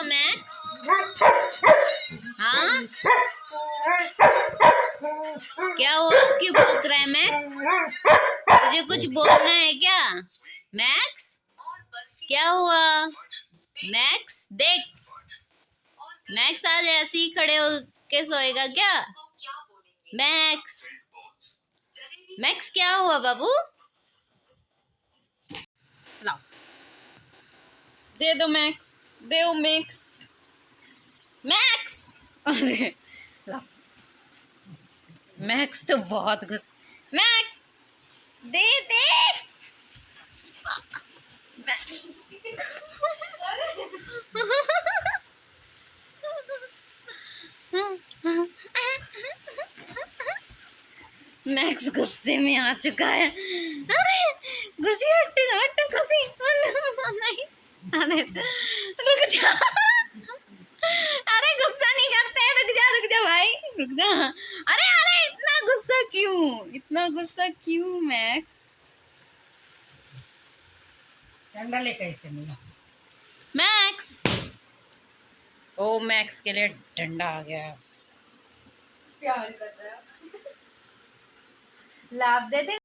हुआ मैक्स? हाँ, क्या हुआ? क्यों भौंक रहा है मैक्स? तुझे कुछ बोलना है क्या मैक्स? क्या हुआ मैक्स? देख, मैक्स आज ऐसे ही खड़े होके सोएगा क्या? मैक्स, मैक्स क्या हुआ बाबू? लाओ, दे दो मैक्स, दे दो मैक्स, मैक्स। अरे लाओ, मैक्स तो बहुत मैक्स दे दे। मैक्स गुस्से में आ चुका है। अरे खुशी, हट हट खुशी, नहीं, अरे रुक जा। अरे गुस्सा नहीं करते, रुक जा भाई, रुक जा। अरे अरे इतना गुस्सा क्यों, इतना गुस्सा क्यों मैक्स? डंडा लेकर इसके मैक्स, ओ मैक्स के लिए डंडा आ गया। क्या कर रहा है? लाभ दे दे।